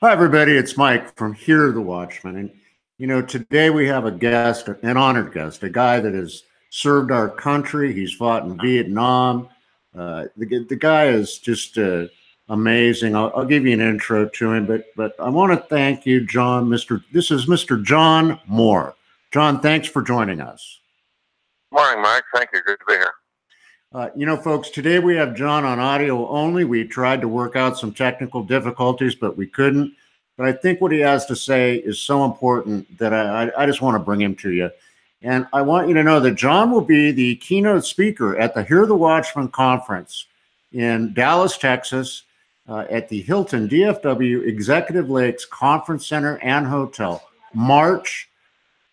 Hi, everybody. It's Mike from Here, the Watchman. And, today we have a guest, an honored guest, a guy that has served our country. He's fought in Vietnam. The guy is just amazing. I'll give you an intro to him, but I want to thank you, John. This is Mr. John Moore. John, thanks for joining us. Morning, Mike. Thank you. Good to be here. Folks, today we have John on audio only. We tried to work out some technical difficulties, but we couldn't. But I think what he has to say is so important that I just want to bring him to you. And I want you to know that John will be the keynote speaker at the Hear the Watchman conference in Dallas, Texas, at the Hilton DFW Executive Lakes Conference Center and Hotel, March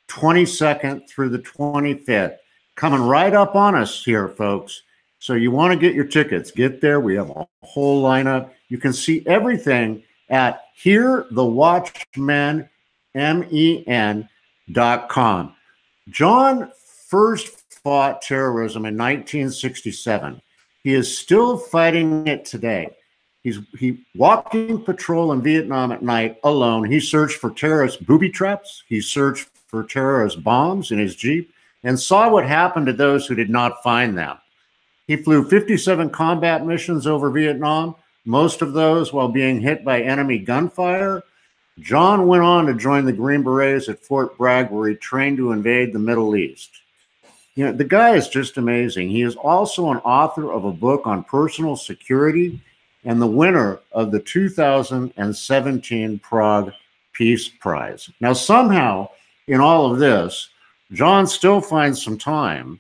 22nd through the 25th. Coming right up on us here, folks. So you want to get your tickets, get there. We have a whole lineup. You can see everything at hearthewatchman.com. John first fought terrorism in 1967. He is still fighting it today. He walking patrol in Vietnam at night alone. He searched for terrorist booby traps. He searched for terrorist bombs in his Jeep and saw what happened to those who did not find them. He flew 57 combat missions over Vietnam, most of those while being hit by enemy gunfire. John went on to join the Green Berets at Fort Bragg, where he trained to invade the Middle East. The guy is just amazing. He is also an author of a book on personal security and the winner of the 2017 Prague Peace Prize. Now, somehow, in all of this, John still finds some time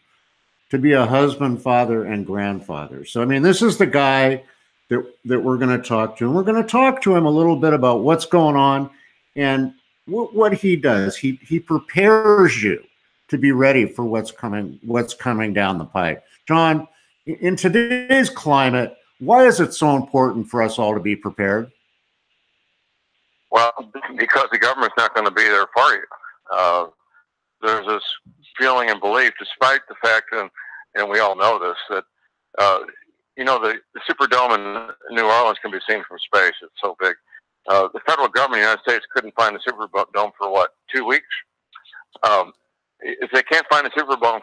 to be a husband, father, and grandfather. So, this is the guy that we're going to talk to. And we're going to talk to him a little bit about what's going on and what he does. He prepares you to be ready for what's coming down the pipe. John, in today's climate, why is it so important for us all to be prepared? Well, because the government's not going to be there for you. There's this feeling and belief, despite the fact, and we all know this, that, the Superdome in New Orleans can be seen from space. It's so big. The federal government of the United States couldn't find the Superdome for, 2 weeks? If they can't find the Superdome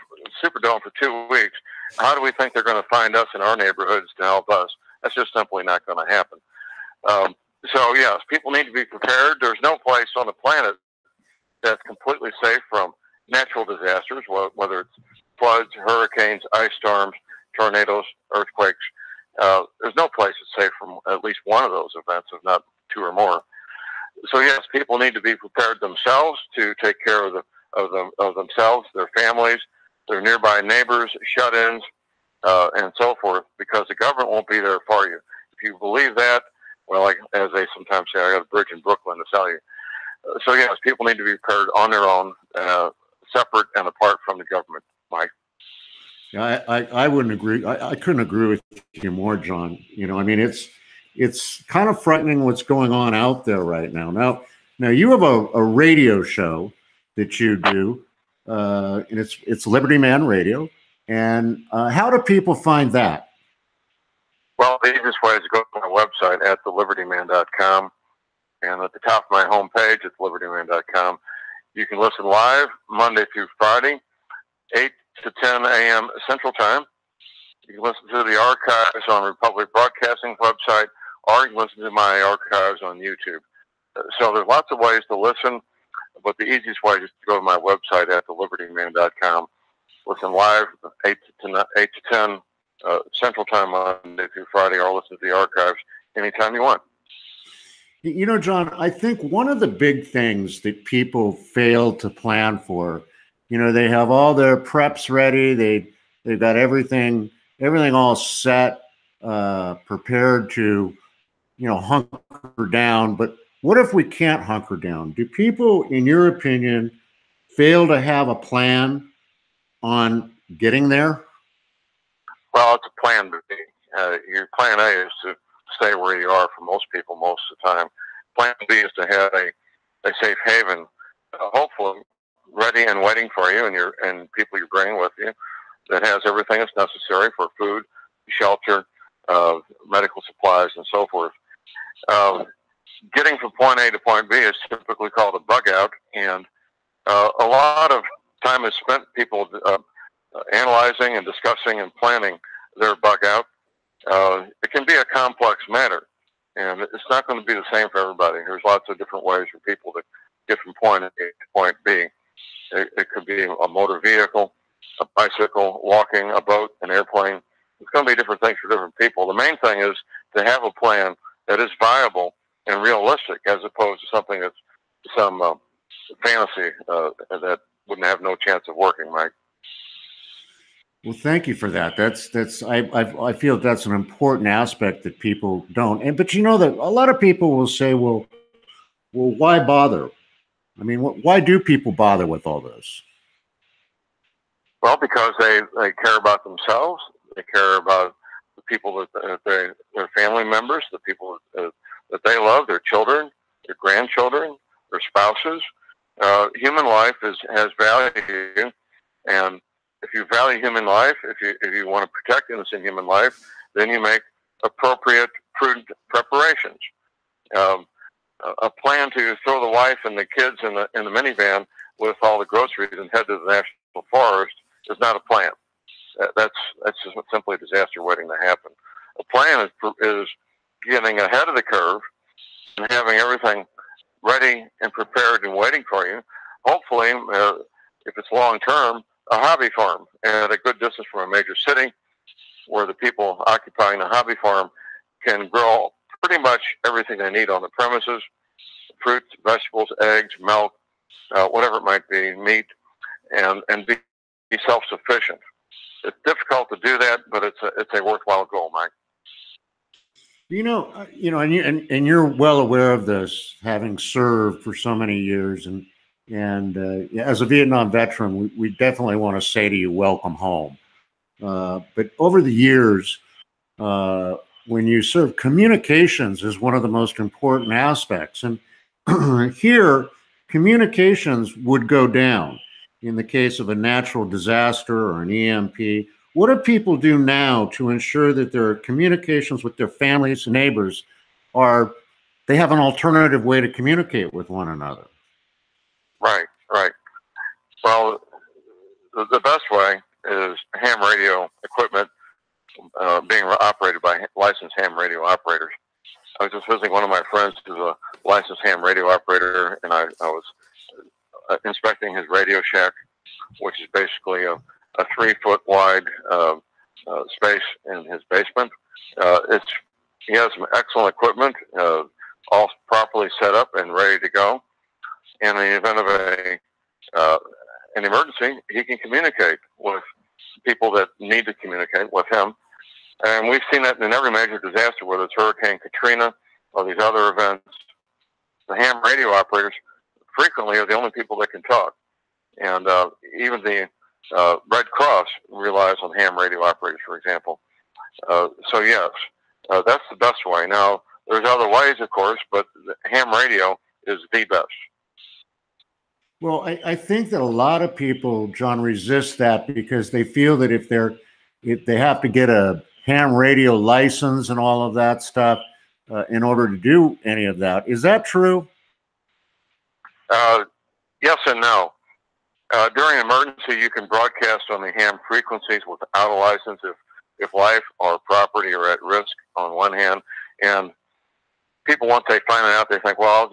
for 2 weeks, how do we think they're going to find us in our neighborhoods to help us? That's just simply not going to happen. So, yes, people need to be prepared. There's no place on the planet that's completely safe from natural disasters, whether it's floods, hurricanes, ice storms, tornadoes, earthquakes. There's no place that's safe from at least one of those events, if not two or more. So yes, people need to be prepared themselves to take care of themselves, their families, their nearby neighbors, shut-ins, and so forth, because the government won't be there for you. If you believe that, well, as they sometimes say, I got a bridge in Brooklyn to sell you. So yes, people need to be prepared on their own, separate and apart from the government, Mike. Yeah, I wouldn't agree. I couldn't agree with you more, John. It's kind of frightening what's going on out there right now. Now you have a radio show that you do, and it's Liberty Man Radio. And how do people find that? Well, the easiest way is to go to my website at thelibertyman.com. And at the top of my homepage, it's libertyman.com. You can listen live Monday through Friday, 8 to 10 a.m. Central Time. You can listen to the archives on Republic Broadcasting's website, or you can listen to my archives on YouTube. So there's lots of ways to listen, but the easiest way is to go to my website at thelibertyman.com. Listen live 8 to 10 Central Time Monday through Friday, or listen to the archives anytime you want. John, I think one of the big things that people fail to plan for, they have all their preps ready. They've got everything all set, prepared to, hunker down. But what if we can't hunker down? Do people, in your opinion, fail to have a plan on getting there? Well, it's a plan B. Your plan A is to stay where you are for most people most of the time. Plan B is to have a safe haven, hopefully ready and waiting for you and people you're bringing with you, that has everything that's necessary for food, shelter, medical supplies, and so forth. getting from point A to point B is typically called a bug out, and a lot of time is spent people analyzing and discussing and planning their bug out. It can be a complex matter, and it's not going to be the same for everybody. There's lots of different ways for people to get from point A to point B. It could be a motor vehicle, a bicycle, walking, a boat, an airplane. It's going to be different things for different people. The main thing is to have a plan that is viable and realistic, as opposed to something that's some fantasy that wouldn't have no chance of working, Mike. Well, thank you for that. I feel that's an important aspect that people don't. But you know that a lot of people will say, well, why bother? I mean, why do people bother with all this? Well, because they care about themselves. They care about the people their family members, the people that they love, their children, their grandchildren, their spouses. Human life has value, and if you value human life, if you want to protect innocent human life, then you make appropriate, prudent preparations. A plan to throw the wife and the kids in the minivan with all the groceries and head to the national forest is not a plan. That's just simply a disaster waiting to happen. A plan is getting ahead of the curve and having everything ready and prepared and waiting for you. Hopefully, if it's long term, a hobby farm at a good distance from a major city, where the people occupying the hobby farm can grow pretty much everything they need on the premises: fruits, vegetables, eggs, milk, whatever it might be, meat, and be self-sufficient. It's difficult to do that, but it's a worthwhile goal, Mike. And you're well aware of this, having served for so many years, and as a Vietnam veteran, we definitely want to say to you, welcome home. But over the years, when you serve, communications is one of the most important aspects, and here, communications would go down in the case of a natural disaster or an EMP. What do people do now to ensure that their communications with their families and neighbors they have an alternative way to communicate with one another? Right. Well, the best way is ham radio equipment being operated by licensed ham radio operators. I was just visiting one of my friends who's a licensed ham radio operator, and I was inspecting his Radio Shack, which is basically a 3-foot wide space in his basement. He has some excellent equipment, all properly set up and ready to go. In the event of an emergency, he can communicate with people that need to communicate with him. And we've seen that in every major disaster, whether it's Hurricane Katrina or these other events. The ham radio operators frequently are the only people that can talk. And even the Red Cross relies on ham radio operators, for example. So yes, that's the best way. Now, there's other ways, of course, but ham radio is the best. Well, I think that a lot of people, John, resist that because they feel that if they have to get a ham radio license and all of that stuff in order to do any of that. Is that true? Yes and no. During an emergency, you can broadcast on the ham frequencies without a license if life or property are at risk on one hand. And people, once they find it out, they think, well,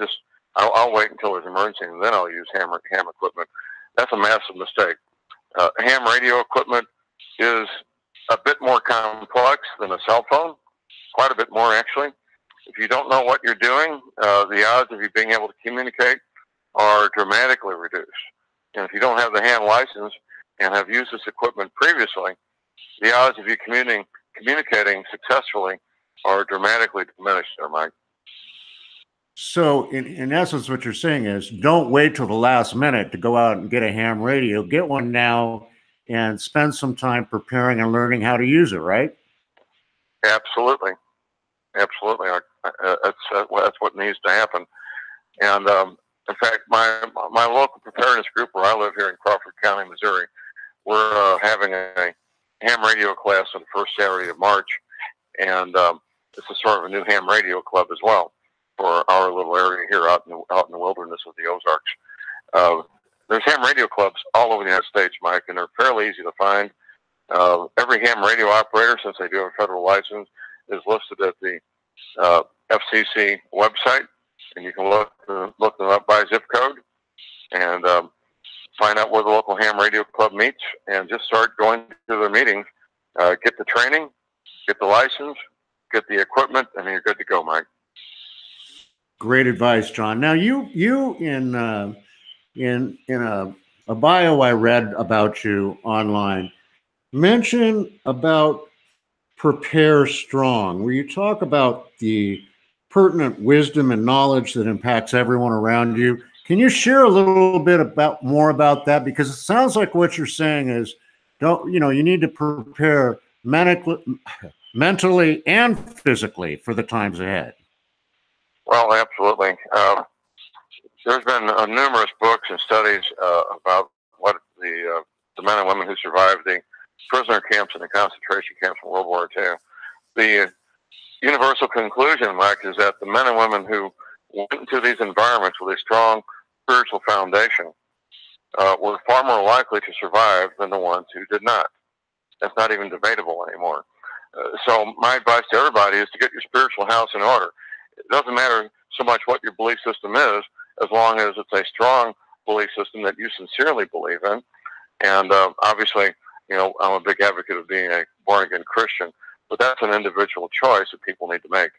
I'll wait until there's an emergency and then I'll use ham equipment. That's a massive mistake. Ham radio equipment is a bit more complex than a cell phone, quite a bit more actually. If you don't know what you're doing, the odds of you being able to communicate are dramatically reduced. And if you don't have the ham license and have used this equipment previously, the odds of you communicating successfully are dramatically diminished there, Mike. So in essence, what you're saying is don't wait till the last minute to go out and get a ham radio. Get one now and spend some time preparing and learning how to use it, right? Absolutely. Absolutely. That's what needs to happen. And in fact, my local preparedness group where I live here in Crawford County, Missouri, we're having a ham radio class on the first Saturday of March. And it's a sort of a new ham radio club as well. for our little area here out in the wilderness of the Ozarks. There's ham radio clubs all over the United States, Mike, and they're fairly easy to find. Every ham radio operator, since they do have a federal license, is listed at the FCC website, and you can look them up by zip code and find out where the local ham radio club meets, and just start going to their meetings. Get the training, get the license, get the equipment, and you're good to go, Mike. Great advice, John. Now, you in a bio I read about you online, mention about prepare strong, where you talk about the pertinent wisdom and knowledge that impacts everyone around you. Can you share a little bit more about that? Because it sounds like what you're saying is, you need to prepare mentally and physically for the times ahead. Well, absolutely. There's been numerous books and studies about what the men and women who survived the prisoner camps and the concentration camps in World War II. The universal conclusion, Mike, is that the men and women who went into these environments with a strong spiritual foundation were far more likely to survive than the ones who did not. That's not even debatable anymore. So my advice to everybody is to get your spiritual house in order. It doesn't matter so much what your belief system is, as long as it's a strong belief system that you sincerely believe in. And obviously, I'm a big advocate of being a born-again Christian, but that's an individual choice that people need to make.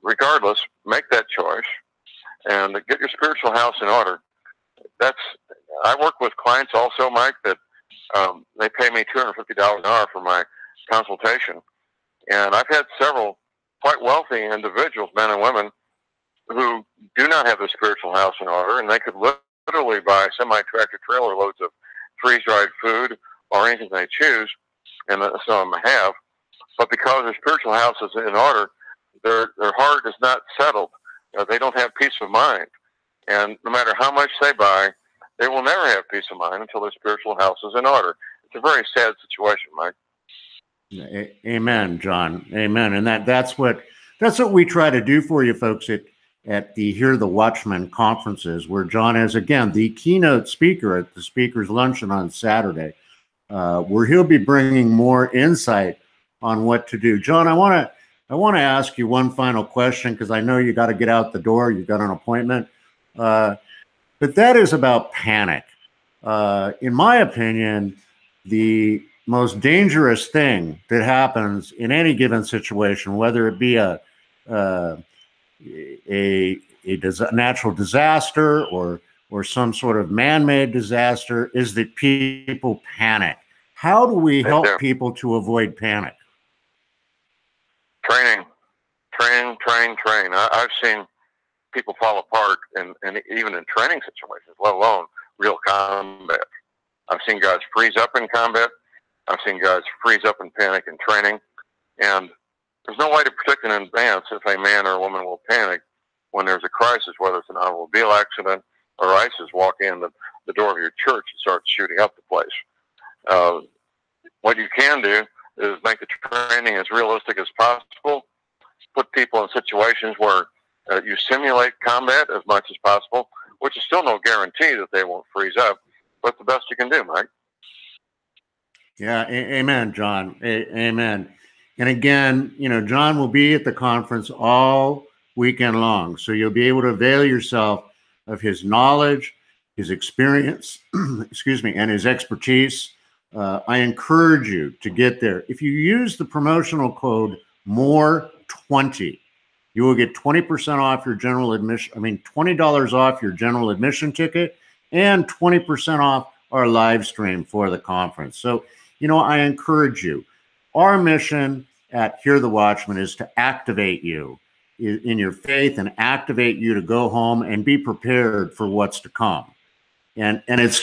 Regardless, make that choice and get your spiritual house in order. I work with clients also, Mike, that they pay me $250 an hour for my consultation. And I've had several quite wealthy individuals, men and women, who do not have their spiritual house in order, and they could literally buy semi-tractor trailer loads of freeze-dried food or anything they choose, and some of them have. But because their spiritual house is in order, their heart is not settled. They don't have peace of mind. And no matter how much they buy, they will never have peace of mind until their spiritual house is in order. It's a very sad situation, Mike. Amen, John. Amen. And that's what we try to do for you folks at the Hear the Watchmen conferences, where John is, again, the keynote speaker at the Speaker's Luncheon on Saturday, where he'll be bringing more insight on what to do. John, I want to ask you one final question, because I know you got to get out the door. You've got an appointment. But that is about panic. In my opinion, the most dangerous thing that happens in any given situation, whether it be a natural disaster or some sort of man-made disaster, is that people panic. How do we help people to avoid panic? Training. I've seen people fall apart, and even in training situations, let alone real combat. I've seen guys freeze up in combat. I've seen guys freeze up in panic in training. And there's no way to predict in advance if a man or a woman will panic when there's a crisis, whether it's an automobile accident or ISIS walk in the door of your church and start shooting up the place. What you can do is make the training as realistic as possible, put people in situations where you simulate combat as much as possible, which is still no guarantee that they won't freeze up, but the best you can do, Mike. Yeah, amen, John. Amen. And again, John will be at the conference all weekend long, so you'll be able to avail yourself of his knowledge, his experience, and his expertise. I encourage you to get there. If you use the promotional code MORE20, you will get 20% off your general admission. $20 off your general admission ticket and 20% off our live stream for the conference. So, I encourage you. Our mission at Hear the Watchman is to activate you in your faith and activate you to go home and be prepared for what's to come. And it's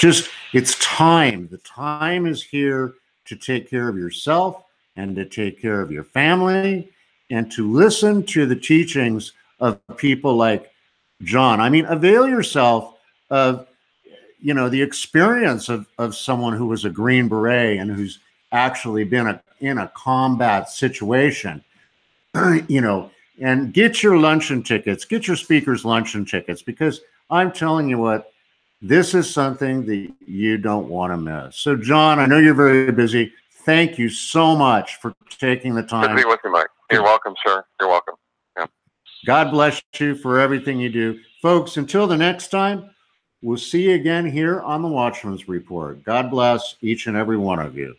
time. The time is here to take care of yourself and to take care of your family and to listen to the teachings of people like John. Avail yourself of, the experience of someone who was a Green Beret and who's actually been in a combat situation. And get your luncheon tickets, get your speakers luncheon tickets, because I'm telling you what, this is something that you don't want to miss. So, John, I know you're very busy. Thank you so much for taking the time. Good to be with you, Mike. You're welcome, sir. You're welcome. Yeah. God bless you for everything you do. Folks, until the next time, we'll see you again here on the Watchman's Report. God bless each and every one of you.